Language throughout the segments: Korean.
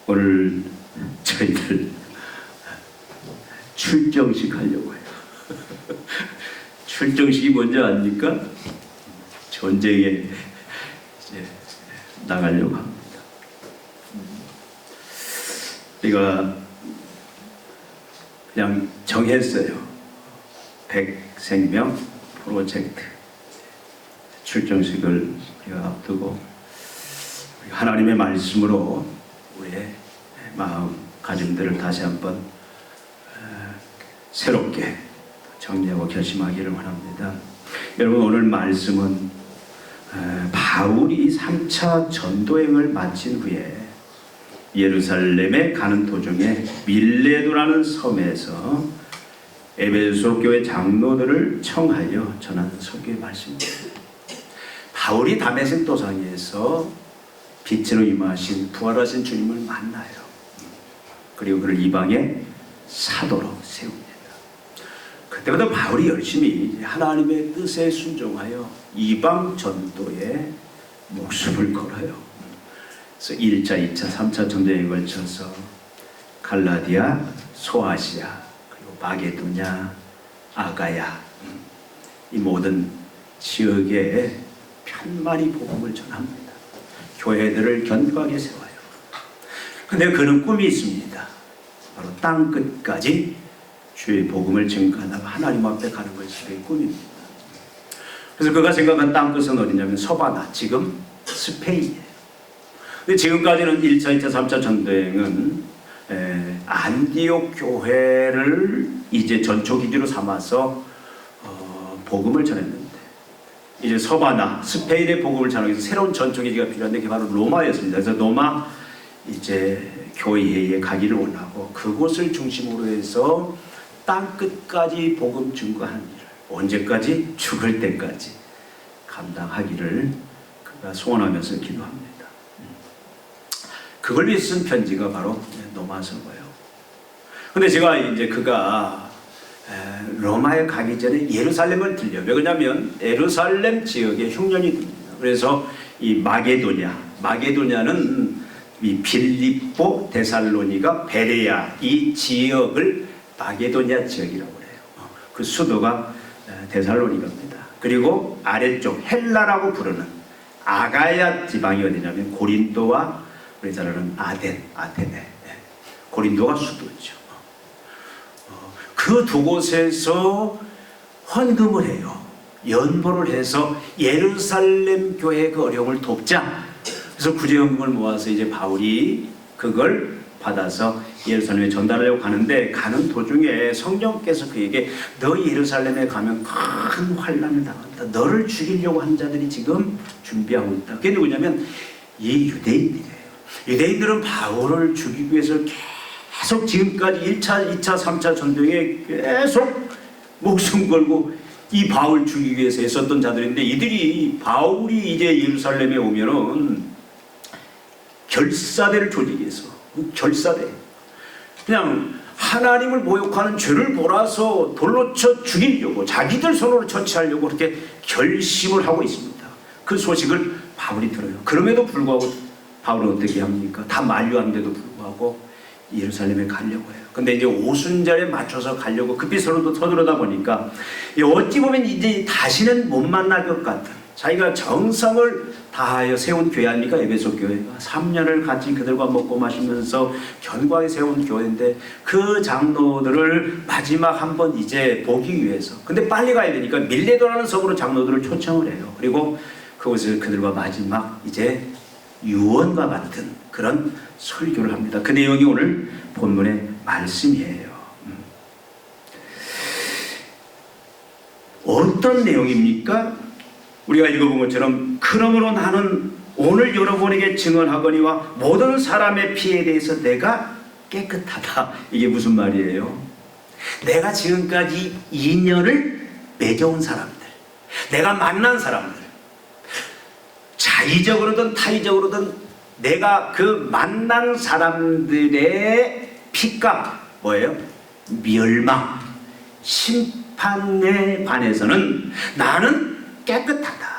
오늘 저희들 출정식 하려고 해요. 출정식이 뭔지 압니까? 전쟁에 이제 나가려고 합니다. 우리가 그냥 정했어요. 백생명 프로젝트 출정식을 우리가 앞두고 하나님의 말씀으로 우리의 마음가짐들을 다시 한번 새롭게 정리하고 결심하기를 원합니다. 여러분, 오늘 말씀은 바울이 3차 전도행을 마친 후에 예루살렘에 가는 도중에 밀레도라는 섬에서 에베소 교회 장로들을 청하여 전하는 설교의 말씀입니다. 바울이 다메섹 도상에서 빛으로 임하신 부활하신 주님을 만나요. 그리고 그를 이방의 사도로 세웁니다. 그때부터 바울이 열심히 하나님의 뜻에 순종하여 이방 전도에 목숨을 걸어요. 그래서 1차, 2차, 3차 전도에 걸쳐서 갈라디아, 소아시아, 그리고 마게도냐, 아가야, 이 모든 지역에 편만히 복음을 전합니다. 교회들을 견고하게 세워요. 근데 그는 꿈이 있습니다. 바로 땅 끝까지 주의 복음을 증거하다가 하나님 앞에 가는 것이 그의 꿈입니다. 그래서 그가 생각한 땅 끝은 어디냐면 서바나, 지금 스페인이에요. 근데 지금까지는 1차, 2차, 3차 전도행은 안디옥 교회를 이제 전초 기지로 삼아서 복음을 전했는데, 이제 서바나, 스페인의 복음을 전하기 위해서 새로운 전초 기지가 필요한데 그게 바로 로마였습니다. 그래서 로마 이제 교회에 가기를 원하고 그곳을 중심으로 해서 땅 끝까지 복음 증거하는 일을 언제까지? 죽을 때까지 감당하기를 그가 소원하면서 기도합니다. 그걸 위해 쓴 편지가 바로 로마서고요. 근데 제가 이제 그가 로마에 가기 전에 예루살렘을 들려요. 왜 그러냐면 예루살렘 지역에 흉년이 듭니다. 그래서 이 마게도냐는 이 빌립보, 데살로니가, 베레아 이 지역을 마게도냐 지역이라고 해요. 그 수도가 데살로니가입니다. 그리고 아래쪽 헬라라고 부르는 아가야 지방이 어디냐면 고린도와 우리나라는 아테네. 고린도가 수도죠. 그 두 곳에서 헌금을 해요. 연보를 해서 예루살렘 교회의 그 어려움을 돕자. 그래서 구제연금을 모아서 이제 바울이 그걸 받아서 예루살렘에 전달하려고 가는데, 가는 도중에 성령께서 그에게 너 예루살렘에 가면 큰 환난을 당한다. 너를 죽이려고 한 자들이 지금 준비하고 있다. 그게 누구냐면 이 유대인들이에요. 유대인들은 바울을 죽이기 위해서 계속 지금까지 1차, 2차, 3차 전쟁에 계속 목숨 걸고 이 바울 죽이기 위해서 애썼던 자들인데, 이들이 바울이 이제 예루살렘에 오면은 결사대를 조직해서 결사대 그냥 하나님을 모욕하는 죄를 몰아서 돌로 쳐 죽이려고, 자기들 손으로 처치하려고 그렇게 결심을 하고 있습니다. 그 소식을 바울이 들어요. 그럼에도 불구하고 바울은 어떻게 합니까? 다 만류하는데도 불구하고 예루살렘에 가려고 해요. 근데 이제 오순절에 맞춰서 가려고 급히 서두르다 보니까 어찌 보면 이제 다시는 못 만날 것 같은, 자기가 정성을 다하여 세운 교회 아닙니까? 에베소 교회가 3년을 같이 그들과 먹고 마시면서 견고하게 세운 교회인데, 그 장로들을 마지막 한번 이제 보기 위해서, 근데 빨리 가야 되니까 밀레도라는 섬으로 장로들을 초청을 해요. 그리고 그곳에서 그들과 마지막 이제 유언과 같은 그런 설교를 합니다. 그 내용이 오늘 본문의 말씀이에요. 어떤 내용입니까? 우리가 읽어본 것처럼 그러므로 나는 오늘 여러분에게 증언하거니와 모든 사람의 피에 대해서 내가 깨끗하다. 이게 무슨 말이에요? 내가 지금까지 인연을 맺어온 사람들, 내가 만난 사람들, 자의적으로든 타의적으로든 내가 그 만난 사람들의 피값 뭐예요? 멸망, 심판에 관해서는 나는 깨끗하다.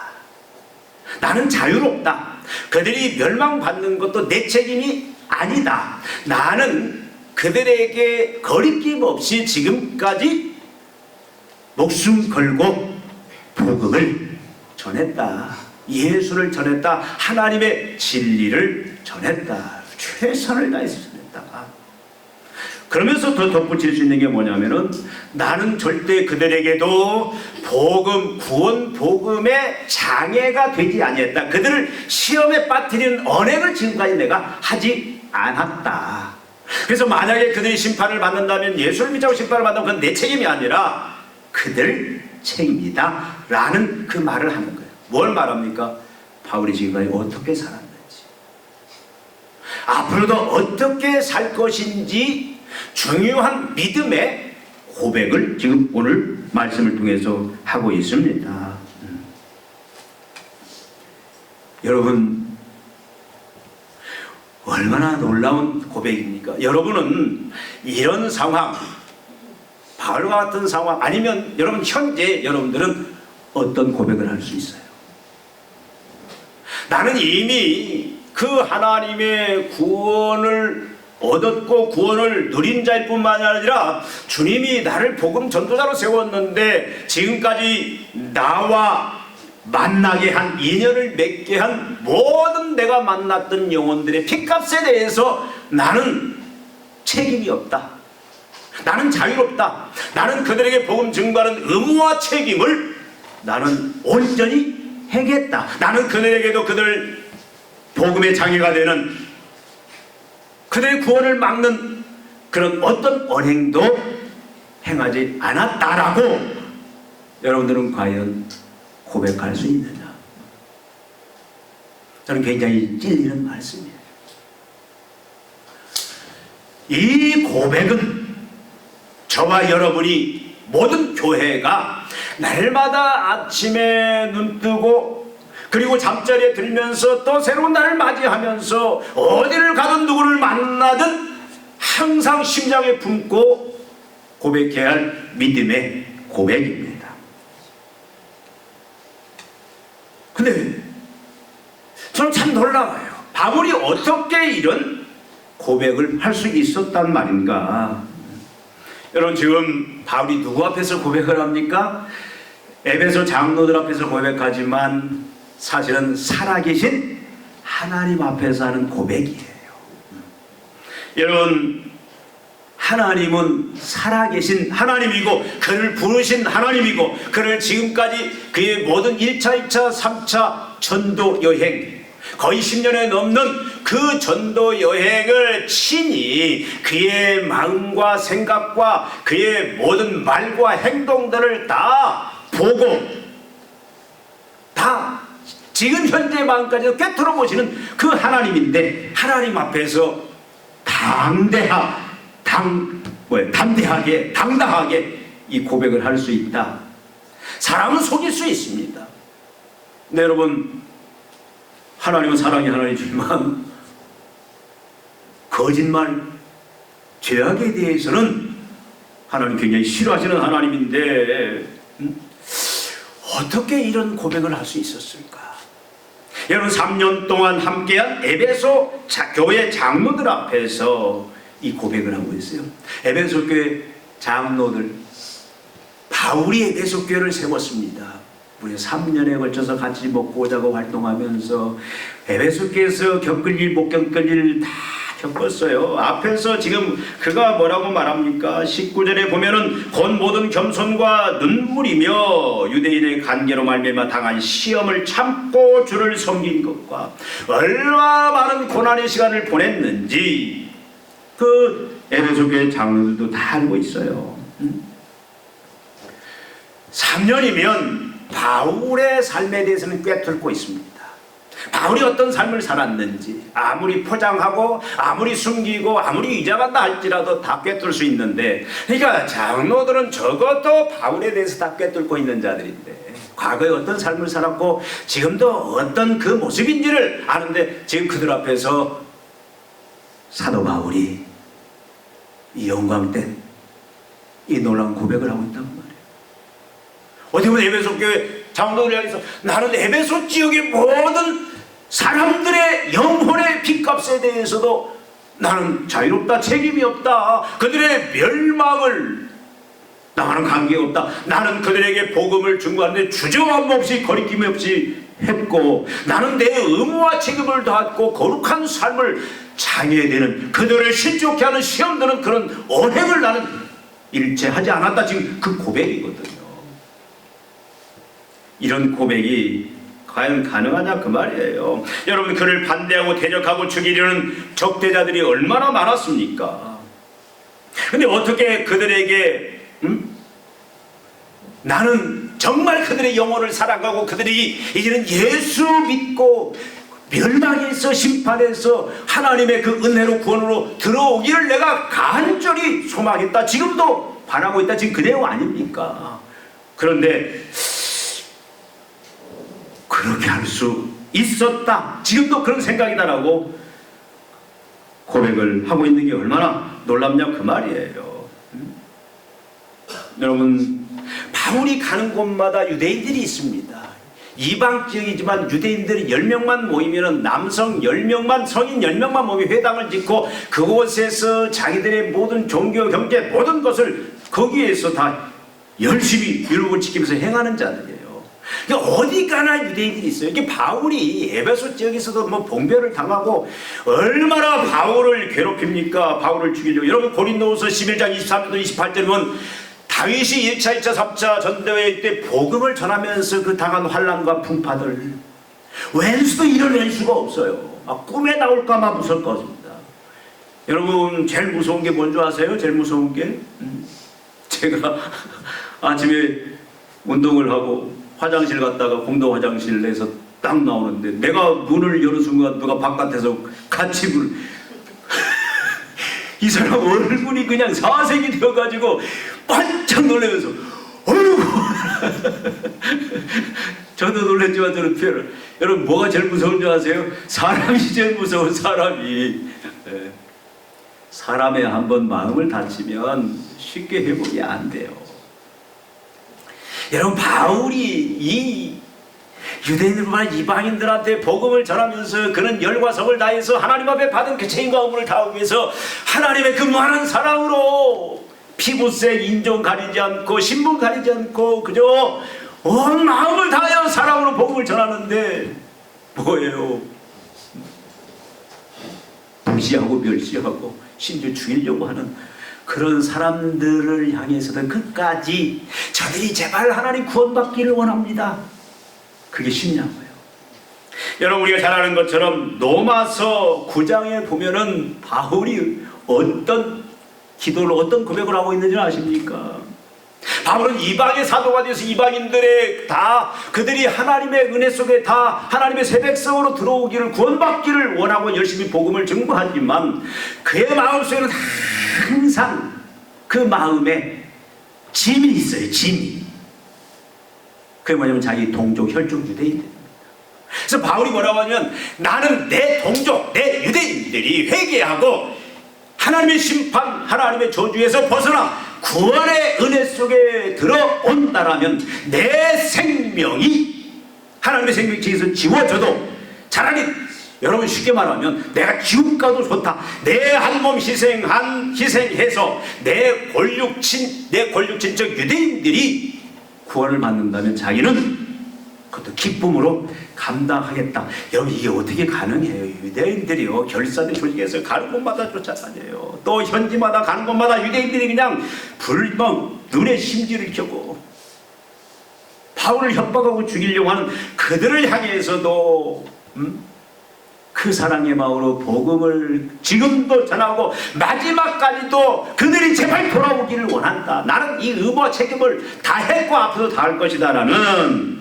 나는 자유롭다. 그들이 멸망받는 것도 내 책임이 아니다. 나는 그들에게 거리낌 없이 지금까지 목숨 걸고 복음을 전했다. 예수를 전했다. 하나님의 진리를 전했다. 최선을 다해서 전했다. 그러면서 더 덧붙일 수 있는 게 뭐냐면은 나는 절대 그들에게도 복음, 구원 복음의 장애가 되지 아니했다. 그들을 시험에 빠뜨리는 언행을 지금까지 내가 하지 않았다. 그래서 만약에 그들이 심판을 받는다면, 예수를 믿자고 심판을 받는다면 그건 내 책임이 아니라 그들 책임이다 라는 그 말을 하는 거예요. 뭘 말합니까? 바울이 지금까지 어떻게 살았는지, 앞으로도 어떻게 살 것인지 중요한 믿음의 고백을 지금 오늘 말씀을 통해서 하고 있습니다. 여러분, 얼마나 놀라운 고백입니까? 여러분은 이런 상황, 바울과 같은 상황, 아니면 여러분 현재 여러분들은 어떤 고백을 할 수 있어요? 나는 이미 그 하나님의 구원을 얻었고 구원을 누린 자일 뿐만 아니라 주님이 나를 복음 전도자로 세웠는데 지금까지 나와 만나게 한, 인연을 맺게 한 모든 내가 만났던 영혼들의 핏값에 대해서 나는 책임이 없다. 나는 자유롭다. 나는 그들에게 복음 증거하는 의무와 책임을 나는 온전히 해겠다. 나는 그들에게도 그들 복음의 장애가 되는, 그들의 구원을 막는 그런 어떤 언행도 행하지 않았다라고 여러분들은 과연 고백할 수 있느냐? 저는 굉장히 찔리는 말씀이에요. 이 고백은 저와 여러분이, 모든 교회가 날마다 아침에 눈뜨고 그리고 잠자리에 들면서 또 새로운 날을 맞이하면서 어디를 가든 누구를 만나든 항상 심장에 품고 고백해야 할 믿음의 고백입니다. 근데 저는 참 놀라워요. 바울이 어떻게 이런 고백을 할 수 있었단 말인가? 여러분, 지금 바울이 누구 앞에서 고백을 합니까? 에베소 장로들 앞에서 고백하지만 사실은 살아계신 하나님 앞에서 하는 고백이에요. 여러분, 하나님은 살아계신 하나님이고 그를 부르신 하나님이고 그를 지금까지 그의 모든 1차, 2차, 3차 전도 여행, 거의 10년에 넘는 그 전도 여행을 친히 그의 마음과 생각과 그의 모든 말과 행동들을 다 보고 다 지금 현재 마음까지도 꿰뚫어 보시는 그 하나님인데, 하나님 앞에서 담대하게 당당하게 이 고백을 할 수 있다. 사람은 속일 수 있습니다. 네, 여러분, 하나님은 사랑의 하나님이지만 거짓말, 죄악에 대해서는 하나님 굉장히 싫어하시는 하나님인데 어떻게 이런 고백을 할 수 있었을까? 여러분, 3년 동안 함께한 에베소 교회 장로들 앞에서 이 고백을 하고 있어요. 에베소 교회 장로들, 바울이 에베소 교회를 세웠습니다. 무려 3년에 걸쳐서 같이 먹고 자고 활동하면서 에베소 교회에서 겪을 일 못 겪을 일 다 겪었어요. 앞에서 지금 그가 뭐라고 말합니까? 19절에 보면은 곧 모든 겸손과 눈물이며 유대인의 관계로 말미암아 당한 시험을 참고 주를 섬긴 것과 얼마나 많은 고난의 시간을 보냈는지 그 에베소 교회 장로들도 다 알고 있어요. 3년이면 바울의 삶에 대해서는 꿰뚫고 있습니다. 바울이 어떤 삶을 살았는지 아무리 포장하고 아무리 숨기고 아무리 위장한다 할지라도 다 꿰뚫을 수 있는데, 그러니까 장로들은 적어도 바울에 대해서 다 꿰뚫고 있는 자들인데 과거에 어떤 삶을 살았고 지금도 어떤 그 모습인지를 아는데 지금 그들 앞에서 사도 바울이 이 영광된 이 놀라운 고백을 하고 있단 말이에요. 어디 보면 에베소 교회 장로들을 향해서 나는 에베소 지역의 모든 사람들의 영혼의 핏값에 대해서도 나는 자유롭다. 책임이 없다. 그들의 멸망을 나와는 관계없다. 나는 그들에게 복음을 증거하는데 주저함 없이 거리낌 없이 했고, 나는 내 의무와 책임을 다했고 거룩한 삶을 장애되는, 그들을 실족케 하는 시험 드는 그런 언행을 나는 일체하지 않았다. 지금 그 고백이거든요. 이런 고백이 과연 가능하냐 그 말이에요. 여러분, 그를 반대하고 대적하고 죽이려는 적대자들이 얼마나 많았습니까? 근데 어떻게 그들에게 나는 정말 그들의 영혼을 사랑하고 그들이 이제는 예수 믿고 멸망에서 심판에서 하나님의 그 은혜로 구원으로 들어오기를 내가 간절히 소망했다. 지금도 바라고 있다. 지금 그 내용 아닙니까? 그런데 그렇게 할 수 있었다. 지금도 그런 생각이다라고 고백을 하고 있는 게 얼마나 놀랍냐 그 말이에요. 여러분, 바울이 가는 곳마다 유대인들이 있습니다. 이방 지역이지만 유대인들이 10명만 모이면 남성 10명만, 성인 10명만 모여 회당을 짓고 그곳에서 자기들의 모든 종교, 경제 모든 것을 거기에서 다 열심히 율법을 지키면서 행하는 자들이에요. 어디 가나 유대인들이 있어요. 이게 바울이 에베소 지역에서도 뭐 봉변을 당하고 얼마나 바울을 괴롭힙니까? 바울을 죽이려고. 여러분, 고린도후서 11장 23절부터 28절 보면 다윗이 1차, 2차, 3차 전대회 때 복음을 전하면서 그 당한 환난과 풍파들, 왼수도 이뤄낼 수가 없어요. 꿈에 나올까봐 무서울 것입니다. 여러분, 제일 무서운 게 뭔지 아세요? 제일 무서운 게 제가 아침에 운동을 하고 화장실 갔다가 공동 화장실에서 딱 나오는데 내가 문을 여는 순간 누가 바깥에서 같이 이 사람 얼굴이 그냥 사색이 되어가지고 반짝 놀라면서 어이구 저도 놀랐지만 저는 표현을, 여러분 뭐가 제일 무서운 줄 아세요? 사람이 제일 무서운, 사람이. 사람의 한번 마음을 다치면 쉽게 회복이 안 돼요. 여러분, 바울이 이 유대인들과 이방인들한테 복음을 전하면서 그는 열과 성을 다해서 하나님 앞에 받은 그 책임과 의무를 다하기 위해서 하나님의 그 무한한 사랑으로 피부색, 인종 가리지 않고 신분 가리지 않고 그저 온 마음을 다하여 사랑으로 복음을 전하는데 뭐예요? 무시하고 멸시하고 심지어 죽이려고 하는 그런 사람들을 향해서도 끝까지 저들이 제발 하나님 구원받기를 원합니다. 그게 쉽냐고요. 여러분, 우리가 잘 아는 것처럼 로마서 9장에 보면은 바울이 어떤 기도를, 어떤 고백을 하고 있는지 아십니까? 바울은 이방의 사도가 되어서 이방인들의 다 그들이 하나님의 은혜 속에 다 하나님의 새 백성으로 들어오기를, 구원받기를 원하고 열심히 복음을 증거하지만 그의 마음속에는 항상 그 마음에 짐이 있어요. 짐이. 그게 뭐냐면 자기 동족, 혈족 유대인들입니다. 그래서 바울이 뭐라고 하냐면 나는 내 동족, 내 유대인들이 회개하고 하나님의 심판, 하나님의 저주에서 벗어나 구원의 은혜 속에 들어온다라면 내 생명이 하나님의 생명체에서 지워져도 차라리, 여러분 쉽게 말하면 내가 지옥 가도 좋다. 내 한 몸 희생해서 내 권력친적 유대인들이 구원을 받는다면 자기는 그것도 기쁨으로 감당하겠다. 여러분, 이게 어떻게 가능해요? 유대인들이요, 결사대 조직에서 가는 곳마다 쫓아다녀요. 또 현지마다 가는 곳마다 유대인들이 그냥 눈에 심지를 켜고 바울을 협박하고 죽이려고 하는 그들을 향해서도 그 사랑의 마음으로 복음을 지금도 전하고 마지막까지도 그들이 제발 돌아오기를 원한다. 나는 이 의무와 책임을 다 했고 앞으로 다 할 것이다 라는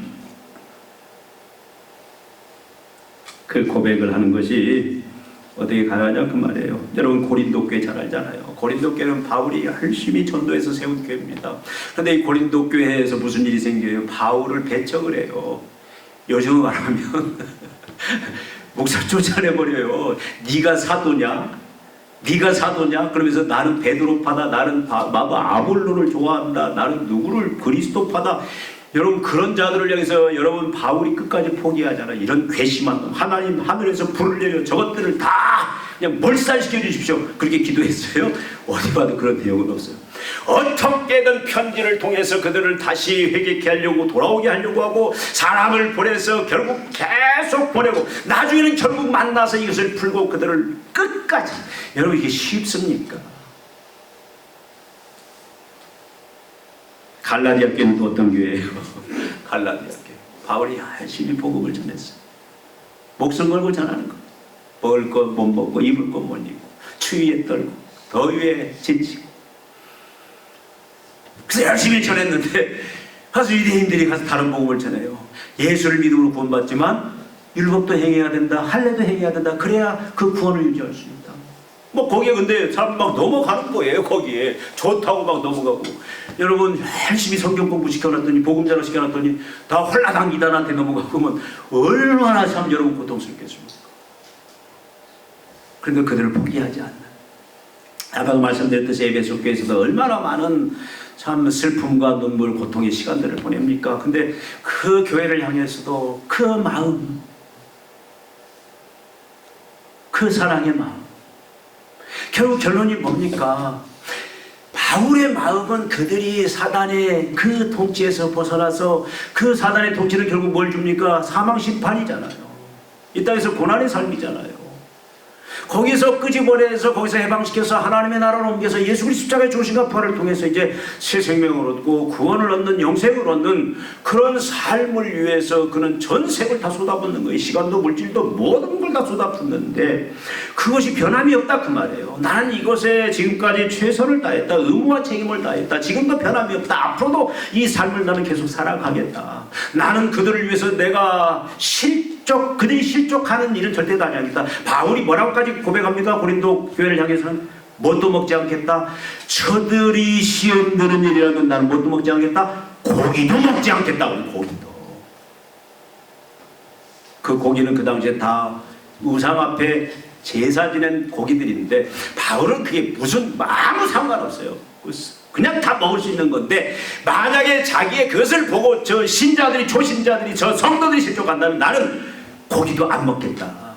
그 고백을 하는 것이 어떻게 가능하냐 그 말이에요. 여러분, 고린도 교회 잘 알잖아요. 고린도 교회는 바울이 열심히 전도해서 세운 교회입니다. 그런데 이 고린도 교회에서 무슨 일이 생겨요? 바울을 배척을 해요. 요즘으로 말하면 목사 쫓아내버려요. 네가 사도냐? 네가 사도냐? 그러면서 나는 베드로파다, 나는 아볼로를 좋아한다, 나는 누구를 그리스도파다. 여러분, 그런 자들을 향해서 여러분 바울이 끝까지 포기하잖아요. 이런 괘씸한 놈, 하나님 하늘에서 불을 내려 저것들을 다 그냥 몰살시켜 주십시오. 그렇게 기도했어요. 어디 봐도 그런 내용은 없어요. 어떻게든 편지를 통해서 그들을 다시 회개케 하려고, 돌아오게 하려고 하고, 사람을 보내서 결국 계속 보내고, 나중에는 결국 만나서 이것을 풀고 그들을 끝까지. 여러분, 이게 쉽습니까? 갈라디아 교회는 또 어떤 교회예요? 갈라디아 교회. 바울이 열심히 복음을 전했어요. 목숨 걸고 전하는 거. 먹을 것 못 먹고, 입을 것 못 입고, 추위에 떨고, 더위에 지치고. 그래서 열심히 전했는데, 가서 유대인들이 가서 다른 복음을 전해요. 예수를 믿음으로 구원받지만 율법도 행해야 된다, 할례도 행해야 된다. 그래야 그 구원을 유지할 수 있다. 뭐 거기에 근데 사람 막 넘어가는 거예요. 거기에 좋다고 막 넘어가고. 여러분, 열심히 성경 공부 시켜놨더니, 복음 전화 시켜놨더니 다 홀라당 이단한테 넘어가고 면 얼마나 참 여러분 고통스럽겠습니까? 그러니까 그들을 포기하지 않는. 아까 말씀드렸듯이 에베소 교회에서도 얼마나 많은 참 슬픔과 눈물, 고통의 시간들을 보냅니까? 근데 그 교회를 향해서도 그 마음, 그 사랑의 마음, 결국 결론이 뭡니까? 바울의 마음은 그들이 사단의 그 통치에서 벗어나서, 그 사단의 통치는 결국 뭘 줍니까? 사망 심판이잖아요. 이 땅에서 고난의 삶이잖아요. 거기서 끄집어내서 거기서 해방시켜서 하나님의 나라로 옮겨서 예수 그리스도 십자가의 죽으심과 부활을 통해서 이제 새 생명을 얻고 구원을 얻는, 영생을 얻는 그런 삶을 위해서 그는 전생을 다 쏟아붓는 거예요. 시간도 물질도 모든 걸 다 쏟아붓는데 그것이 변함이 없다 그 말이에요. 나는 이것에 지금까지 최선을 다했다. 의무와 책임을 다했다. 지금도 변함이 없다. 앞으로도 이 삶을 나는 계속 살아가겠다. 나는 그들을 위해서 내가 그들이 실족하는 일은 절대 하지 않겠다. 바울이 뭐라고까지 고백합니까? 고린도 교회를 향해서는 뭣도 먹지 않겠다. 저들이 시험 드는 일이라면 나는 뭣도 먹지 않겠다. 고기도 먹지 않겠다. 고기도. 그 고기는 그 당시에 다 우상 앞에 제사 지낸 고기들인데 바울은 그게 무슨 아무 상관없어요. 그냥 다 먹을 수 있는 건데, 만약에 자기의 그것을 보고 저 신자들이, 초신자들이, 저 성도들이 실족한다면 나는 고기도 안 먹겠다.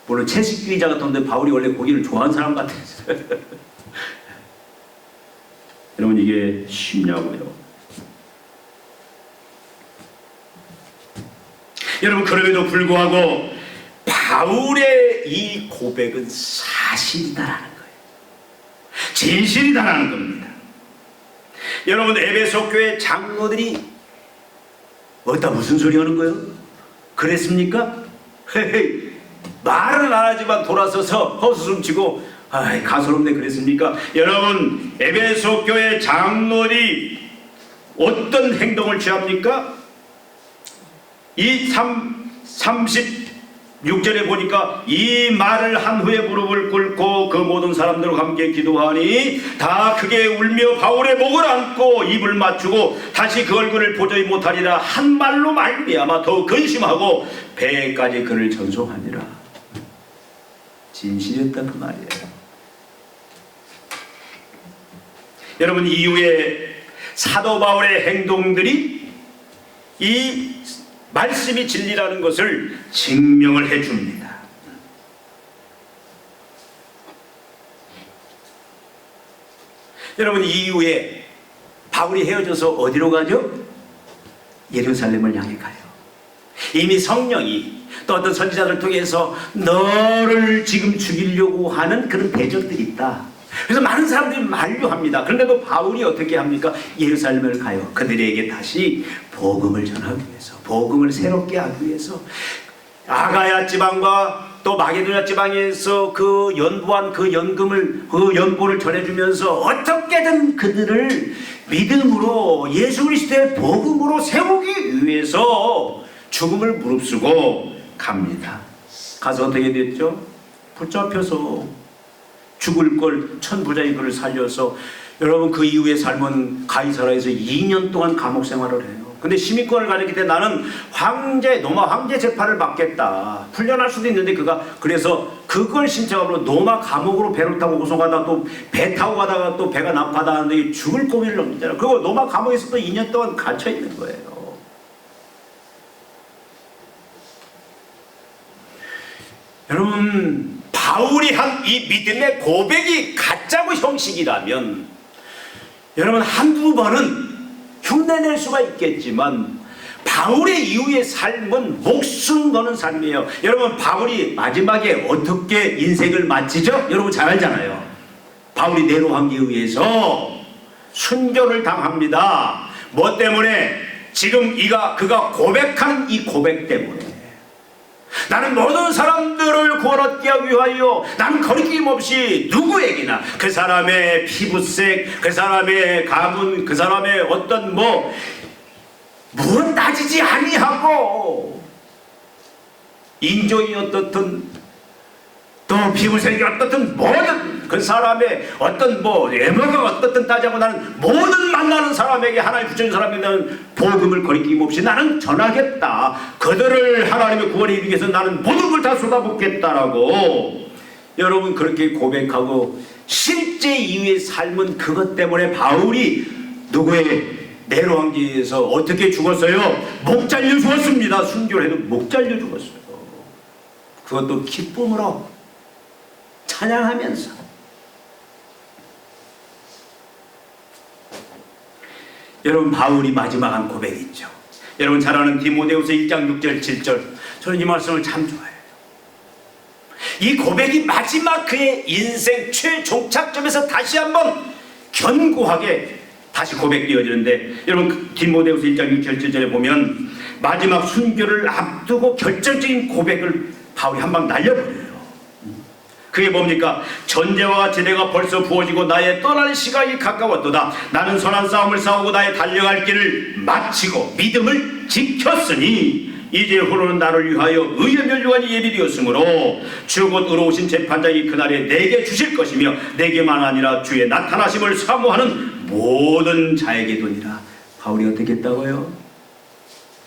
물론 채식주의자 같은데 바울이 원래 고기를 좋아하는 사람 같아요. 여러분, 이게 쉽냐고요? 여러분, 그럼에도 불구하고 바울의 이 고백은 사실이다라는 거예요. 진실이다라는 겁니다. 여러분, 에베소 교회 장로들이 어디다 무슨 소리 하는 거예요? 그랬습니까? 헤헤, 말은 안 하지만 돌아서서 헛웃음치고 아이 가소롭네 그랬습니까? 여러분, 에베소 교회 장로들이 어떤 행동을 취합니까? 이 36절에 보니까 이 말을 한 후에 무릎을 꿇고 그 모든 사람들과 함께 기도하니 다 크게 울며 바울의 목을 안고 입을 맞추고 다시 그 얼굴을 보지 못하리라 한 말로 말미암아 더욱 근심하고 배에까지 그를 전송하니라. 진실이었다 그 말이에요. 여러분, 이후에 사도 바울의 행동들이 이 말씀이 진리라는 것을 증명을 해줍니다. 여러분, 이후에 바울이 헤어져서 어디로 가죠? 예루살렘을 향해 가요. 이미 성령이 또 어떤 선지자들 통해서 너를 지금 죽이려고 하는 그런 대적들이 있다. 그래서 많은 사람들이 만류합니다. 그런데도 바울이 어떻게 합니까? 예루살렘을 가요. 그들에게 다시 복음을 전하기 위해서, 복음을 새롭게 하기 위해서 아가야 지방과 또 마게도냐 지방에서 그 연보한 그 연보를 전해주면서 어떻게든 그들을 믿음으로 예수 그리스도의 복음으로 세우기 위해서 죽음을 무릅쓰고 갑니다. 가서 어떻게 됐죠? 붙잡혀서 죽을 걸 천부장이 그를 살려서, 여러분, 그 이후의 삶은 가이사라에서 2년 동안 감옥 생활을 해요. 근데 시민권을 가졌기 때문에 나는 로마 황제 재판을 받겠다. 풀려날 수도 있는데 그래서 그걸 신청하고 로마 감옥으로 배를 타고 고송하다가 또 배 타고 가다가 또 배가 난파당하는데 죽을 고비를 넘기잖아요. 그리고 로마 감옥에서 또 2년 동안 갇혀 있는 거예요. 여러분, 바울이 한 이 믿음의 고백이 가짜고 형식이라면 여러분 한두 번은 흉내낼 수가 있겠지만 바울의 이후의 삶은 목숨 거는 삶이에요. 여러분 바울이 마지막에 어떻게 인생을 마치죠? 여러분 잘 알잖아요. 바울이 네로 황제에 의해서 순교를 당합니다. 뭐 때문에? 지금 그가 고백한 이 고백 때문에 나는 모든 사람들을 구원하기 위하여 나는 거리낌 없이 누구에게나 그 사람의 피부색, 그 사람의 가문, 그 사람의 어떤 무엇 따지지 아니하고 인종이 어떻든 또 피부색이 어떻든 모든 그 사람의 어떤 외모가 어떻든 따지고 나는 모든 만나는 사람에게 하나님 주신 사람에게는 복음을 거리낌 없이 나는 전하겠다. 그들을 하나님의 구원에 이르기 위해서 나는 모든 걸 다 쏟아붓겠다라고 여러분 그렇게 고백하고 실제 이후의 삶은 그것 때문에 바울이 누구의 네로 황제에서 어떻게 죽었어요? 목 잘려 죽었습니다. 순교를 해도 목 잘려 죽었어요. 그것도 기쁨으로 찬양하면서. 여러분 바울이 마지막 한 고백이 있죠. 여러분 잘 아는 디모데후서 1장 6절 7절. 저는 이 말씀을 참 좋아해요. 이 고백이 마지막 그의 인생 최종착점에서 다시 한번 견고하게 다시 고백이 이어지는데 여러분 디모데후서 1장 6절 7절에 보면 마지막 순교를 앞두고 결정적인 고백을 바울이 한 방 날려버려요. 그게 뭡니까? 전제와 같이 내가 벌써 부어지고 나의 떠날 시간이 가까웠도다. 나는 선한 싸움을 싸우고 나의 달려갈 길을 마치고 믿음을 지켰으니 이제 후로는 나를 위하여 의의 멸류관이 예비되었으므로 주 곧 의로우신 재판장이 그날에 내게 주실 것이며 내게만 아니라 주의 나타나심을 사모하는 모든 자에게 도니라. 바울이 어떻게 했다고요?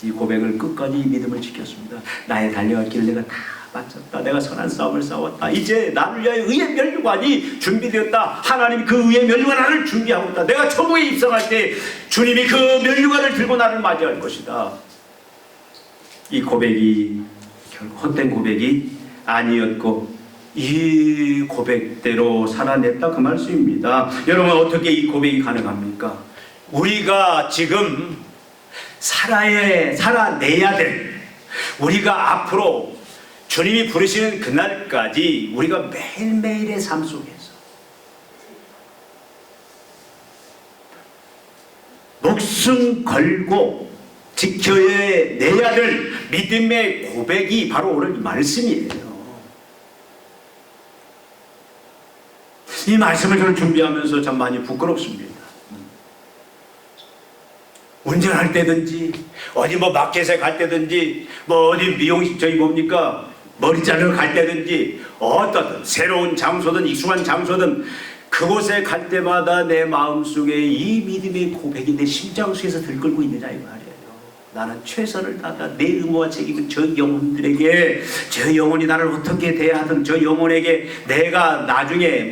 이 고백을 끝까지 믿음을 지켰습니다. 나의 달려갈 길을 내가 다 마쳤다. 내가 선한 싸움을 싸웠다. 이제 나를 위하여 의의 멸류관이 준비되었다. 하나님이 그 의의 멸류관 나를 준비하고 있다. 내가 천국에 입성할 때 주님이 그 멸류관을 들고 나를 맞이할 것이다. 이 고백이 결국 헛된 고백이 아니었고 이 고백대로 살아냈다 그 말씀입니다. 여러분 어떻게 이 고백이 가능합니까? 우리가 지금 살아내야 될 우리가 앞으로 주님이 부르시는 그날까지 우리가 매일매일의 삶 속에서 목숨 걸고 지켜내야 될 믿음의 고백이 바로 오늘 말씀이에요. 이 말씀을 저는 준비하면서 참 많이 부끄럽습니다. 운전할 때든지 어디 마켓에 갈 때든지 어디 미용실 머리 자르러 갈 때든지 어떤 새로운 장소든 익숙한 장소든 그곳에 갈 때마다 내 마음속에 이 믿음의 고백이 내 심장 속에서 들끓고 있느냐 이 말이에요. 나는 최선을 다하다 내 의무와 책임은 저 영혼들에게 저 영혼이 나를 어떻게 대하든 저 영혼에게 내가 나중에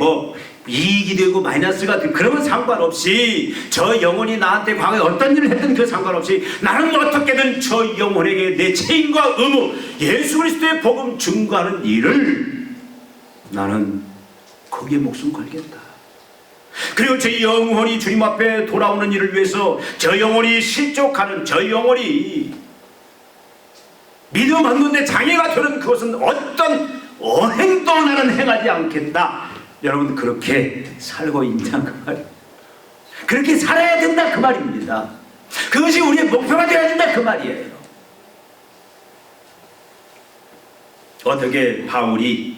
이익이 되고 마이너스가 되고 그러면 상관없이 저 영혼이 나한테 과거에 어떤 일을 했든 그 상관없이 나는 어떻게든 저 영혼에게 내 책임과 의무 예수 그리스도의 복음 증거하는 일을 나는 거기에 목숨 걸겠다. 그리고 저 영혼이 주님 앞에 돌아오는 일을 위해서 저 영혼이 실족하는 저 영혼이 믿음 없는데 장애가 되는 그것은 어떤 어행도 나는 행하지 않겠다. 여러분 그렇게 살고 있냐 그 말이에요. 그렇게 살아야 된다 그 말입니다. 그것이 우리의 목표가 되어야 된다 그 말이에요. 어떻게 바울이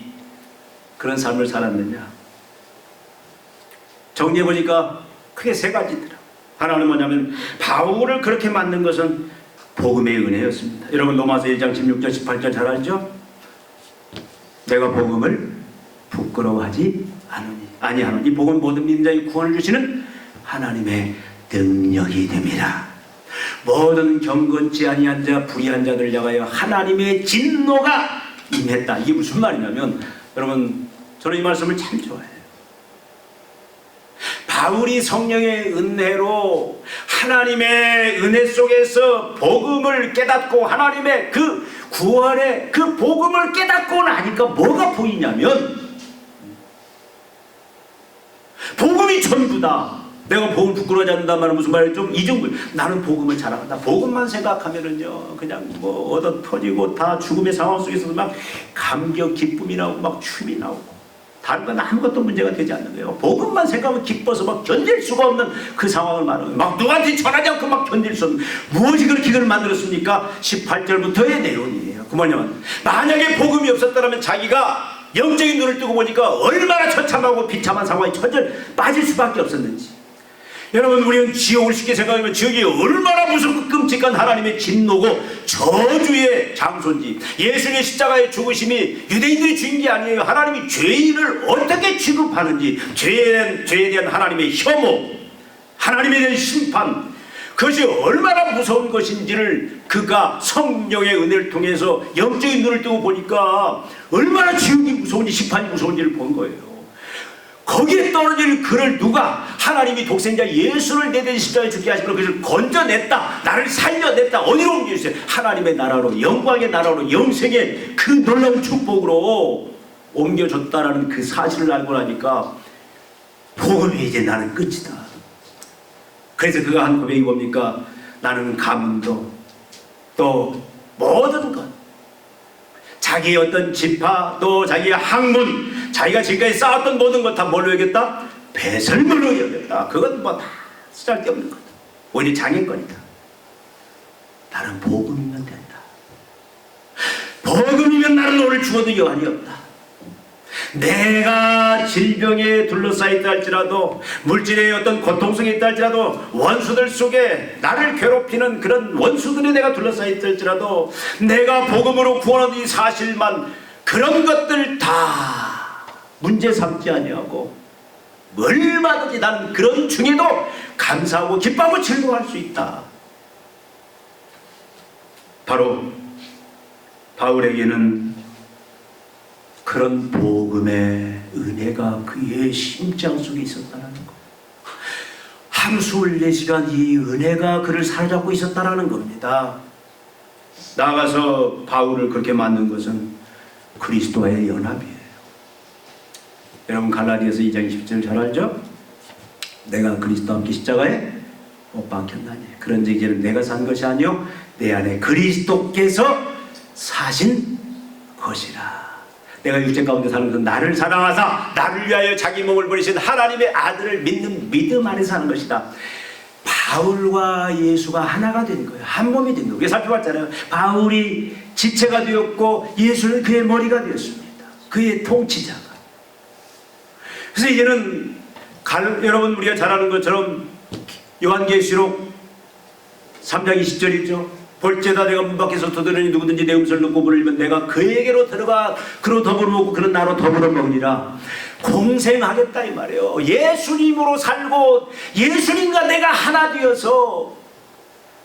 그런 삶을 살았느냐 정리해보니까 크게 세 가지더라. 하나는 뭐냐면 바울을 그렇게 만든 것은 복음의 은혜였습니다. 여러분 로마서 1장 16절 18절 잘 알죠? 내가 복음을 부끄러워하지 아니하노니 이 복음 모든 믿는 자에게 구원을 주시는 하나님의 능력이 됨이라. 모든 경건치 아니한 자 불의한 자들을 향하여 하나님의 진노가 임했다. 이게 무슨 말이냐면 여러분 저는 이 말씀을 참 좋아해요. 바울이 성령의 은혜로 하나님의 은혜 속에서 복음을 깨닫고 하나님의 그 구원의 그 복음을 깨닫고 나니까 뭐가 보이냐면 복음이 전부다. 내가 복음 부끄러워하지 않는다는 말은 무슨 말이에요? 좀 이중물. 나는 복음을 자랑한다. 복음만 생각하면은요, 그냥 뭐 얻어 터지고 다 죽음의 상황 속에서도 막 감격, 기쁨이 나오고 막 춤이 나오고 다른 건 아무것도 문제가 되지 않는 거예요. 복음만 생각하면 기뻐서 막 견딜 수가 없는 그 상황을 말하는 거예요. 막 누구한테 전하지 않고 막 견딜 수 없는, 무엇이 그렇게 그를 만들었습니까? 18절부터의 내용이에요. 그 뭐냐면, 만약에 복음이 없었다면 자기가 영적인 눈을 뜨고 보니까 얼마나 처참하고 비참한 상황에 빠질 수밖에 없었는지. 여러분, 우리는 지옥을 쉽게 생각하면 지옥이 얼마나 무섭고 끔찍한 하나님의 진노고 저주의 장소인지, 예수님의 십자가의 죽으심이 유대인들이 죽인 게 아니에요. 하나님이 죄인을 어떻게 취급하는지, 죄에 대한 하나님의 혐오, 하나님에 대한 심판, 그것이 얼마나 무서운 것인지를 그가 성령의 은혜를 통해서 영적인 눈을 뜨고 보니까 얼마나 지옥이 무서운지, 심판이 무서운지를 본 거예요. 거기에 떨어질 그를 누가, 하나님이 독생자 예수를 내 대신 십자가에 죽게 하시고 그것을 건져냈다, 나를 살려냈다. 어디로 옮겨주세요? 하나님의 나라로, 영광의 나라로, 영생의 그 놀라운 축복으로 옮겨줬다라는 그 사실을 알고 나니까 복음이 이제 나는 끝이다. 그래서 그가 한 고백이 뭡니까? 나는 가문도 또 모든 것, 자기의 어떤 지파, 또 자기의 학문, 자기가 지금까지 쌓았던 모든 것 다 뭘로 여겼다? 배설물로 여겼다. 그건 뭐 다 쓸데없는 거다. 오히려 장애권이다. 나는 복음이면 된다. 복음이면 나는 오늘 죽어도 여한이 없다. 내가 질병에 둘러싸여 있다 할지라도, 물질의 어떤 고통 속에 있다 할지라도, 원수들 속에 나를 괴롭히는 그런 원수들에 내가 둘러싸여 있다 할지라도, 내가 복음으로 구원한 이 사실만, 그런 것들 다 문제 삼지 아니하고 얼마든지 나는 그런 중에도 감사하고 기뻐하고 즐거워할 수 있다. 바로 바울에게는 그런 복음의 은혜가 그의 심장 속에 있었다는 것, 하루 24시간 이 은혜가 그를 사로잡고 있었다는 겁니다. 나아가서 바울을 그렇게 만든 것은 그리스도와의 연합이에요. 여러분, 갈라디아서 2장 20절 잘 알죠? 내가 그리스도와 함께 십자가에 못 박혔나니 그런즉 이제는 내가 산 것이 아니요 내 안에 그리스도께서 사신 것이라. 내가 육체 가운데 살면서 나를 사랑하사 나를 위하여 자기 몸을 버리신 하나님의 아들을 믿는 믿음 안에 사는 것이다. 바울과 예수가 하나가 된 거예요. 한 몸이 된 거예요. 우리가 살펴봤잖아요. 바울이 지체가 되었고 예수는 그의 머리가 되었습니다. 그의 통치자가. 그래서 이제는 여러분, 우리가 잘 아는 것처럼 요한계시록 3장 20절이죠. 볼지어다 내가 문 밖에서 두드리니 누구든지 내 음성을 듣고 부르면 내가 그에게로 들어가 그로 더불어 먹고 그는 나로 더불어 먹으리라. 공생하겠다 이 말이에요. 예수님으로 살고 예수님과 내가 하나 되어서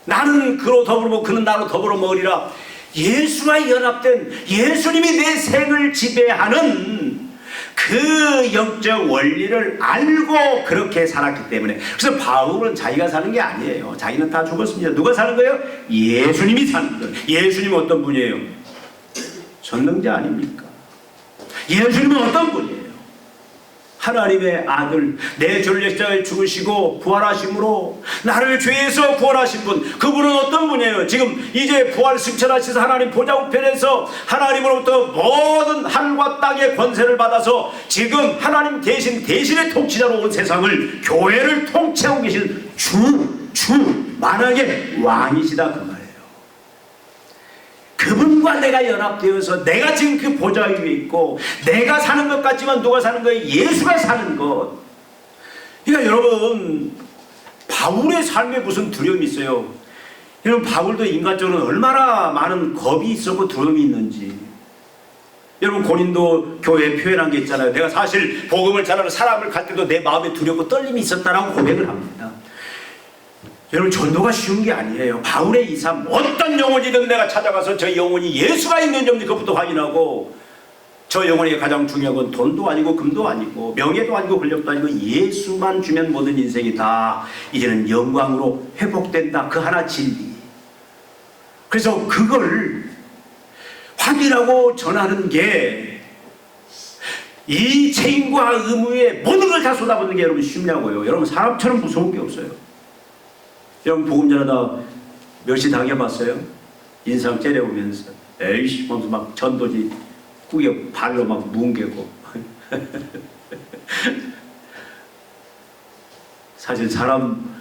나는 그로 더불어 먹고 그는 나로 더불어 먹으리라. 예수와 연합된, 예수님이 내 생을 지배하는 그 영적 원리를 알고 그렇게 살았기 때문에. 그래서 바울은 자기가 사는 게 아니에요. 자기는 다 죽었습니다. 누가 사는 거예요? 예수님이 사는 거예요. 예수님은 어떤 분이에요? 전능자 아닙니까? 예수님은 어떤 분이에요? 하나님의 아들, 내 죄를 십자가에 죽으시고 부활하심으로 나를 죄에서 구원하신 분, 그분은 어떤 분이에요? 지금 이제 부활 승천하셔서 하나님 보좌 우편에서 하나님으로부터 모든 하늘과 땅의 권세를 받아서 지금 하나님 대신의 통치자로 온 세상을, 교회를 통치하고 계신 만왕의 왕이시다 그 말이에요. 그분과 내가 연합되어서 내가 지금 그 보좌 위에 있고 내가 사는 것 같지만 누가 사는 거예요? 예수가 사는 것. 그러니까 여러분, 바울의 삶에 무슨 두려움이 있어요? 여러분, 바울도 인간적으로 얼마나 많은 겁이 있었고 두려움이 있는지. 여러분, 고린도 교회에 표현한 게 있잖아요. 내가 사실 복음을 전하는 사람을 갈 때도 내 마음에 두렵고 떨림이 있었다라고 고백을 합니다. 여러분, 전도가 쉬운 게 아니에요. 바울의 이 삶, 어떤 영혼이든 내가 찾아가서 저 영혼이 예수가 있는 점인지 그것부터 확인하고, 저 영혼에게 가장 중요한 건 돈도 아니고 금도 아니고 명예도 아니고 권력도 아니고 예수만 주면 모든 인생이 다 이제는 영광으로 회복된다. 그 하나 진리. 그래서 그걸 확인하고 전하는 게 이 책임과 의무에 모든 걸 다 쏟아붓는 게 여러분 쉽냐고요. 여러분 사람처럼 무서운 게 없어요. 여러분 복음 전하다 몇시 당해봤어요? 인상 째려보면서 에이씨 하면서 막 전도지 꾸겨 발로 막 뭉개고 사실 사람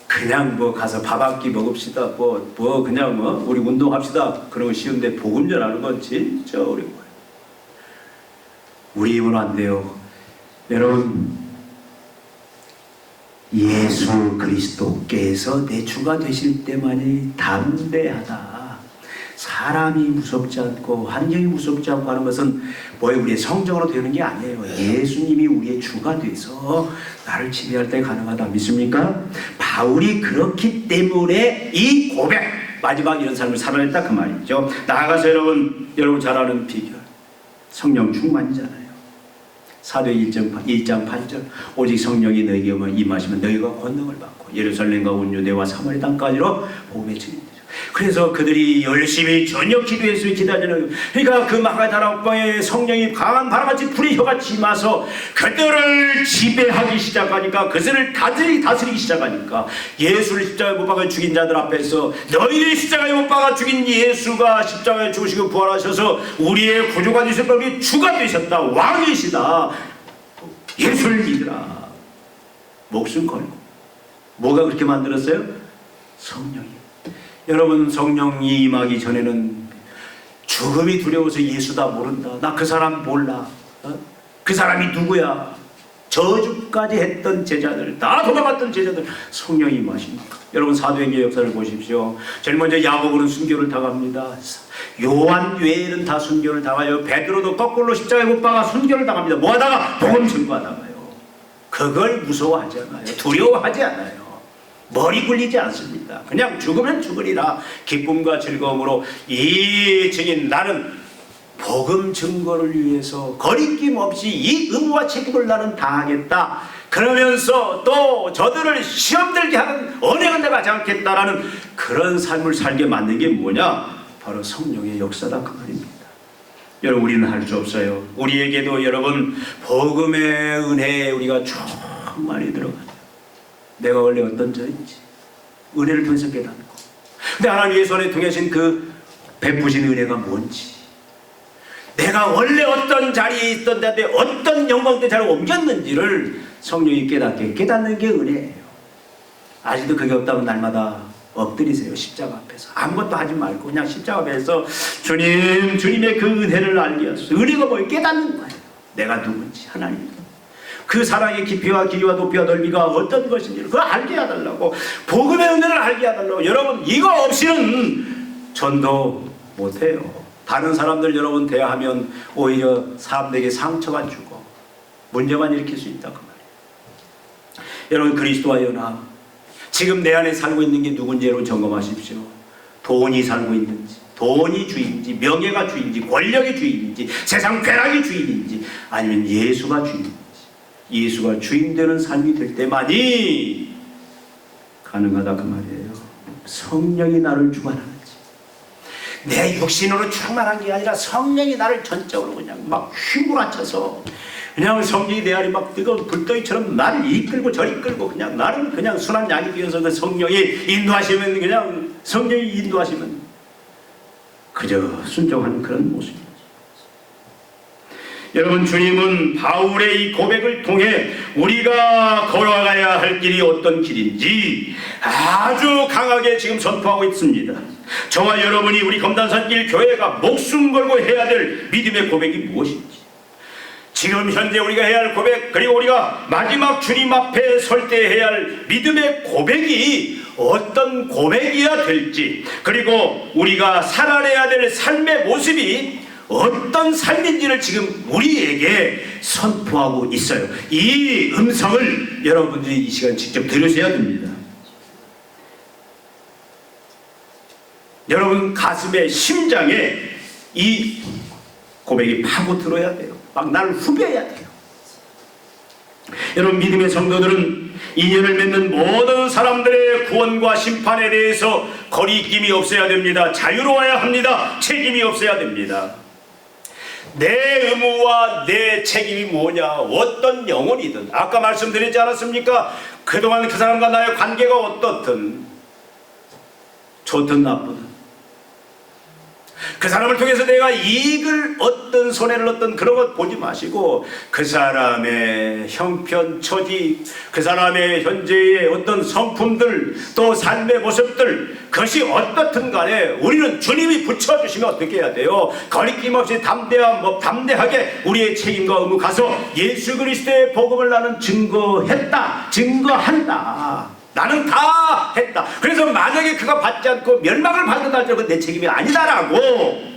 그냥 뭐 가서 밥 한 끼 먹읍시다 뭐 그냥 뭐 우리 운동합시다 그런 거 쉬운데 복음 전하는 건 진짜 어려운 거예요. 우리 힘으로 안 돼요. 여러분 예수 그리스도께서 내 주가 되실 때만이 담대하다. 사람이 무섭지 않고 환경이 무섭지 않고 하는 것은 뭐에 우리의 성적으로 되는 게 아니에요. 예수님이 우리의 주가 돼서 나를 지배할 때 가능하다. 믿습니까? 바울이 그렇기 때문에 이 고백 마지막 이런 삶을 살아냈다 그 말이죠. 나아가서 여러분 잘 아는 비결 성령 충만이잖아요. 사도행 1장 8절 오직 성령이 너에게 임하시면 너희가 권능을 받고 예루살렘과 온 유대와 사마리 땅까지로 복음의 증인되죠. 그래서 그들이 열심히 저녁 기도해서 기다리는 그러니까 그 마가다라 옥방에 성령이 강한 바람같이 불이 혀같이 임하서 그들을 지배하기 시작하니까 그들을 다스리기 시작하니까 예수를 십자가에 못 박아 죽인 자들 앞에서 너희를 십자가에 못 박아 죽인 예수가 십자가에 죽으시고 부활하셔서 우리의 구주가 되셨다. 우리 주가 되셨다. 왕이시다. 예수를 믿으라. 목숨 걸고 뭐가 그렇게 만들었어요? 성령이. 여러분 성령이 임하기 전에는 죽음이 두려워서 예수다 모른다. 나 그 사람 몰라. 그 사람이 누구야. 저주까지 했던 제자들 다 도망갔던 제자들 성령이 임하십니까? 여러분 사도행전 역사를 보십시오. 제일 먼저 야고보는 순교를 당합니다. 요한 외에는 다 순교를 당하여 베드로도 거꾸로 십자가에 못 박아 순교를 당합니다. 뭐하다가 복음 전파하다가요. 그걸 무서워하지 않아요. 두려워하지 않아요. 머리 굴리지 않습니다. 그냥 죽으면 죽으리라 기쁨과 즐거움으로 이 증인 나는 복음 증거를 위해서 거리낌 없이 이 의무와 책임을 나는 다하겠다. 그러면서 또 저들을 시험 들게 하는 언행은 내가 하지 않겠다라는 그런 삶을 살게 만든 게 뭐냐? 바로 성령의 역사다 그 말입니다. 여러분 우리는 할 수 없어요. 우리에게도 여러분 복음의 은혜에 우리가 충만히 들어가요. 내가 원래 어떤 자인지 은혜를 통해서 깨닫고 근데 하나님의 손에 통하신 그 베푸신 은혜가 뭔지 내가 원래 어떤 자리에 있던 데한테 어떤 영광된 자리에 옮겼는지를 성령이 깨닫는 게 은혜예요. 아직도 그게 없다면 날마다 엎드리세요. 십자가 앞에서 아무것도 하지 말고 그냥 십자가 앞에서 주님의 그 은혜를 알게 하소서. 은혜가 뭘 깨닫는 거예요. 내가 누군지 하나님 그 사랑의 깊이와 길이와 높이와 넓이가 어떤 것인지를 그걸 알게 해달라고 복음의 은혜를 알게 해달라고. 여러분 이거 없이는 전도 못해요. 다른 사람들 여러분 대하면 오히려 사람들에게 상처가 주고 문제만 일으킬 수 있다 그 말이에요. 여러분 그리스도와 연합 지금 내 안에 살고 있는 게 누군지 여러분 점검하십시오. 돈이 살고 있는지 돈이 주인인지 명예가 주인인지 권력이 주인인지 세상 쾌락이 주인인지 아니면 예수가 주인인지 예수가 주인 되는 삶이 될 때만이 가능하다 그 말이에요. 성령이 나를 주관하는지 내 육신으로 충만한 게 아니라 성령이 나를 전적으로 그냥 막 휘몰아쳐서 그냥 성령이 내 안에 막 뜨거운 불덩이처럼 나를 이끌고 저리 끌고 그냥 나를 그냥 순한 양이 되어서 그 성령이 인도하시면 그냥 성령이 인도하시면 그저 순종하는 그런 모습입니다. 여러분 주님은 바울의 이 고백을 통해 우리가 걸어가야 할 길이 어떤 길인지 아주 강하게 지금 선포하고 있습니다. 저와 여러분이 우리 검단산길 교회가 목숨 걸고 해야 될 믿음의 고백이 무엇인지 지금 현재 우리가 해야 할 고백 그리고 우리가 마지막 주님 앞에 설 때 해야 할 믿음의 고백이 어떤 고백이어야 될지 그리고 우리가 살아내야 될 삶의 모습이 어떤 삶인지를 지금 우리에게 선포하고 있어요. 이 음성을 여러분들이 이 시간 직접 들으셔야 됩니다. 여러분 가슴에 심장에 이 고백이 파고 들어야 돼요. 막 나를 후벼야 돼요. 여러분 믿음의 성도들은 인연을 맺는 모든 사람들의 구원과 심판에 대해서 거리낌이 없어야 됩니다. 자유로워야 합니다. 책임이 없어야 됩니다. 내 의무와 내 책임이 뭐냐? 어떤 영혼이든 아까 말씀드리지 않았습니까? 그동안 그 사람과 나의 관계가 어떻든 좋든 나쁘든 그 사람을 통해서 내가 이익을 얻든 손해를 얻든 그런 것 보지 마시고 그 사람의 형편, 처지, 그 사람의 현재의 어떤 성품들 또 삶의 모습들 그것이 어떻든 간에 우리는 주님이 붙여주시면 어떻게 해야 돼요? 거리낌 없이 담대하게 우리의 책임과 의무 가서 예수 그리스도의 복음을 나는 증거한다. 나는 다 했다. 그래서 만약에 그가 받지 않고 멸망을 받는다 할지라도 내 책임이 아니다라고.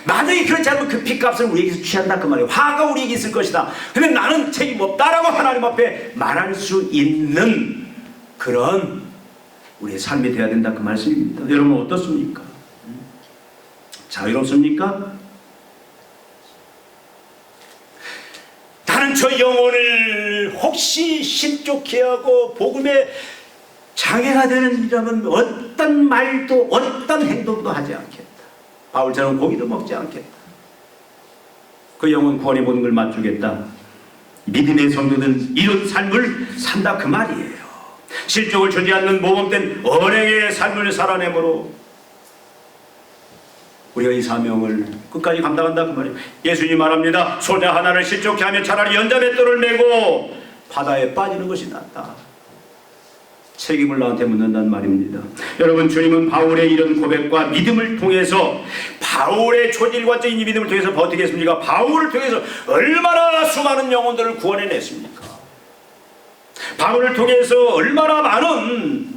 만약에 그렇지 않으면 그 핏값을 우리에게서 취한다 그 말이에요. 화가 우리에게 있을 것이다. 근데 나는 책임 없다라고 하나님 앞에 말할 수 있는 그런 우리의 삶이 되어야 된다 그 말씀입니다. 여러분 어떻습니까? 자유롭습니까? 나는 저 영혼을 혹시 실족해 하고 복음에 장애가 되는 일이라면 어떤 말도 어떤 행동도 하지 않겠다. 바울처럼 고기도 먹지 않겠다. 그 영혼 구원의 모든 걸 맞추겠다. 믿음의 성도는 이런 삶을 산다 그 말이에요. 실족을 주지 않는 모범된 언행의 삶을 살아내므로 우리가 이 사명을 끝까지 감당한다 그 말이에요. 예수님 말합니다. 소자 하나를 실족해 하면 차라리 연자맷돌을 메고 바다에 빠지는 것이 낫다. 책임을 나한테 묻는다는 말입니다. 여러분 주님은 바울의 이런 고백과 믿음을 통해서 바울의 초질관적인 이 믿음을 통해서 어떻게 했습니까? 바울을 통해서 얼마나 수많은 영혼들을 구원해냈습니까? 바울을 통해서 얼마나 많은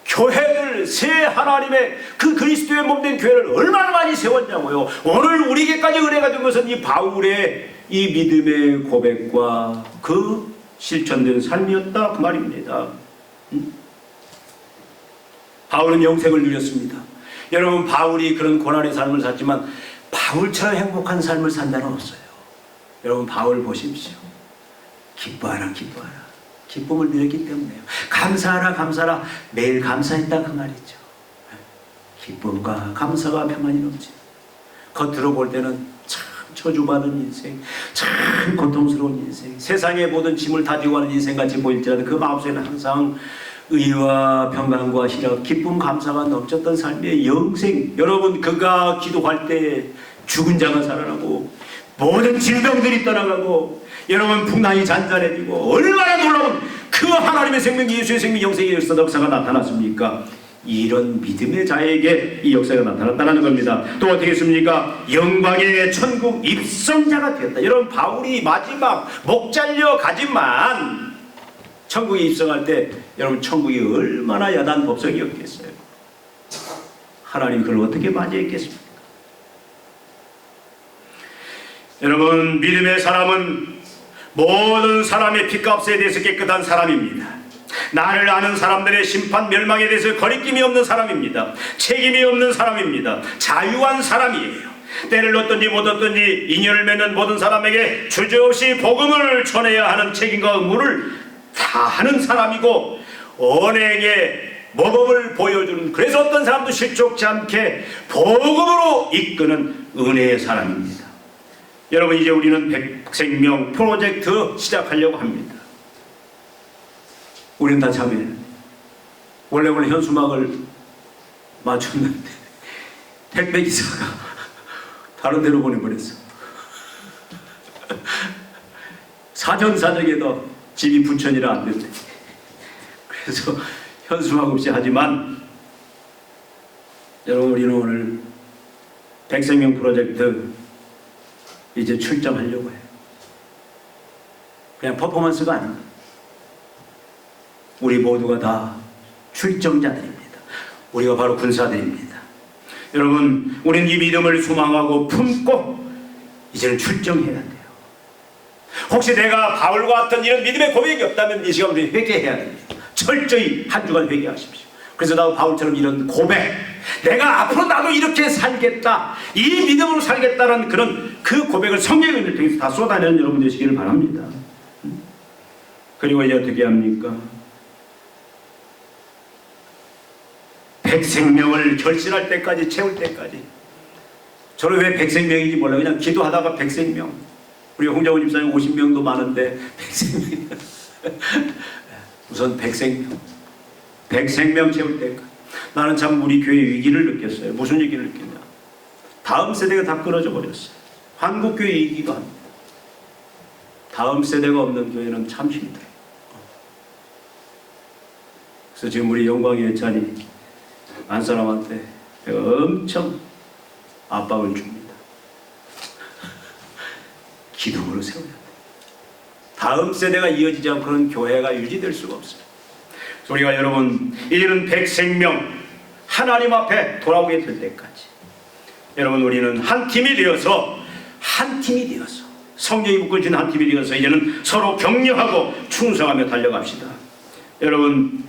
교회를 새 하나님의 그 그리스도의 몸된 교회를 얼마나 많이 세웠냐고요. 오늘 우리에게까지 은혜가 된 것은 이 바울의 이 믿음의 고백과 그 실천된 삶이었다 그 말입니다. 바울은 영생을 누렸습니다. 여러분 바울이 그런 고난의 삶을 살지만 바울처럼 행복한 삶을 산 자는 없어요. 여러분 바울 보십시오. 기뻐하라 기뻐하라. 기쁨을 누렸기 때문에요. 감사하라 매일 감사했다 그 말이죠. 기쁨과 감사가 평안이 넘치. 겉으로 볼 때는 참 저주받은 인생, 참 고통스러운 인생, 세상의 모든 짐을 다 지고 가는 인생같이 보일지라도 그 마음속에는 항상 의와 평강과 희락, 기쁨, 감사가 넘쳤던 삶의 영생. 여러분 그가 기도할 때 죽은 자가 살아나고 모든 질병들이 떠나가고 여러분 풍랑이 잔잔해지고 얼마나 놀라운 그 하나님의 생명 예수의 생명 영생의 역사가 나타났습니까? 이런 믿음의 자에게 이 역사가 나타났다는 겁니다. 또 어떻게 했습니까? 영광의 천국 입성자가 되었다. 여러분 바울이 마지막 목 잘려 가지만 천국에 입성할 때 여러분 천국이 얼마나 야단 법석이었겠어요. 하나님 그걸 어떻게 맞이했겠습니까? 여러분 믿음의 사람은 모든 사람의 핏값에 대해서 깨끗한 사람입니다. 나를 아는 사람들의 심판 멸망에 대해서 거리낌이 없는 사람입니다. 책임이 없는 사람입니다. 자유한 사람이에요. 때를 얻든지 못 얻든지 인연을 맺는 모든 사람에게 주저없이 복음을 전해야 하는 책임과 의무를 다 하는 사람이고 언행의 모범을 보여주는, 그래서 어떤 사람도 실족지 않게 복음으로 이끄는 은혜의 사람입니다. 여러분 이제 우리는 백생명 프로젝트 시작하려고 합니다. 우리는 다 참여해요. 원래 현수막을 맞췄는데 택배기사가 다른 데로 보내버렸어. 사정사정에도 집이 부천이라 안 된대. 그래서 현수막 없이 하지만 여러분 우리는 오늘 백생명 프로젝트 이제 출정하려고 해요. 그냥 퍼포먼스가 아닙니다. 우리 모두가 다 출정자들입니다. 우리가 바로 군사들입니다. 여러분 우리는 이 믿음을 소망하고 품고 이제는 출정해야 돼요. 혹시 내가 바울과 같은 이런 믿음의 고백이 없다면 이 시간 우리 회개해야 됩니다. 철저히 한 주간 회개하십시오. 그래서 나도 바울처럼 이런 고백, 내가 앞으로 나도 이렇게 살겠다, 이 믿음으로 살겠다는 그런 그 고백을 성령의 은혜를 통해서 다 쏟아내는 여러분 되시기를 바랍니다. 그리고 이제 어떻게 합니까? 백생명을 결실할 때까지, 채울 때까지 저는 왜 백생명인지 몰라요. 그냥 기도하다가 백생명. 우리 홍장훈 집사님 50명도 많은데 백생명. 우선 백생명. 백생명 채울 때까지. 나는 참 우리 교회 위기를 느꼈어요. 무슨 위기를 느꼈냐. 다음 세대가 다 끊어져 버렸어요. 한국교회 위기가 아닙니다. 다음 세대가 없는 교회는 참 힘들어요. 그래서 지금 우리 영광의 예찬이 한 사람한테 내가 엄청 압박을 줍니다. 기둥으로 세워야 돼. 다음 세대가 이어지지 않고는 교회가 유지될 수가 없어요. 그래서 우리가 여러분 이제는 백생명 하나님 앞에 돌아오게 될 때까지 여러분 우리는 한 팀이 되어서 성령이 묶어진 한 팀이 되어서 이제는 서로 격려하고 충성하며 달려갑시다. 여러분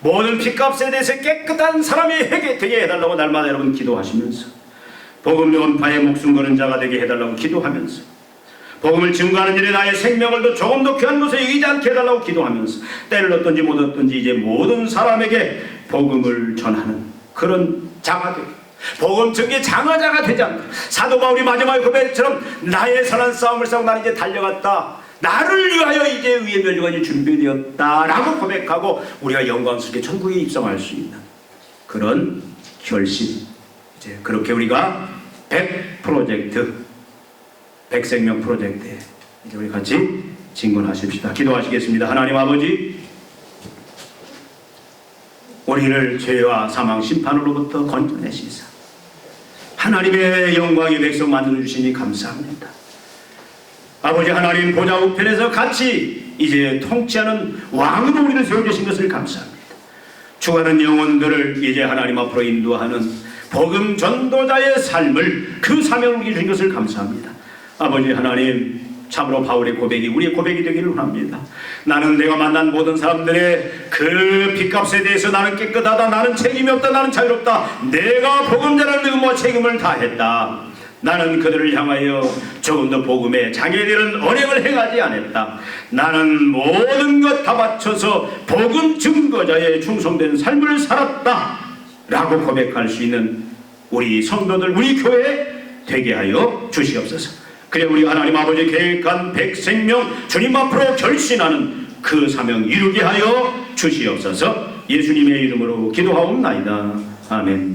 모든 핏값에 대해서 깨끗한 사람이 되게 해달라고 날마다 여러분 기도하시면서 복음 전파에 목숨 거는 자가 되게 해달라고 기도하면서 복음을 증거하는 일에 나의 생명을 더 조금 더 귀한 것에 이기지 않게 해달라고 기도하면서 때를 얻든지 못 얻든지 이제 모든 사람에게 복음을 전하는 그런 자가 되게 복음 증거의 장하자가 되지 않고 사도 바울이 마지막에 고백처럼 나의 선한 싸움을 싸우고 나는 이제 달려갔다. 나를 위하여 이제 위의 멸류관이 준비되었다라고 고백하고 우리가 영광스럽게 천국에 입성할 수 있는 그런 결심. 이제 그렇게 우리가 100생명 프로젝트에 이제 우리 같이 진군하십시다. 기도하시겠습니다. 하나님 아버지, 우리를 죄와 사망 심판으로부터 건져내시사 하나님의 영광의 백성 만들어주시니 감사합니다. 아버지 하나님 보좌 우편에서 같이 이제 통치하는 왕으로 우리를 세워주신 것을 감사합니다. 죽어가는 영혼들을 이제 하나님 앞으로 인도하는 복음 전도자의 삶을 그 사명을 주신 것을 감사합니다. 아버지 하나님 참으로 바울의 고백이 우리의 고백이 되기를 원합니다. 나는 내가 만난 모든 사람들의 그 빚값에 대해서 나는 깨끗하다, 나는 책임이 없다, 나는 자유롭다, 내가 복음자라는 의무와 책임을 다했다. 나는 그들을 향하여 조금 더 복음에 장애되는 언행을 행하지 않았다. 나는 모든 것 다 바쳐서 복음 증거자의 충성된 삶을 살았다 라고 고백할 수 있는 우리 성도들, 우리 교회 되게 하여 주시옵소서. 그래 우리 하나님 아버지 계획한 백생명 주님 앞으로 결신하는 그 사명 이루게 하여 주시옵소서. 예수님의 이름으로 기도하옵나이다. 아멘.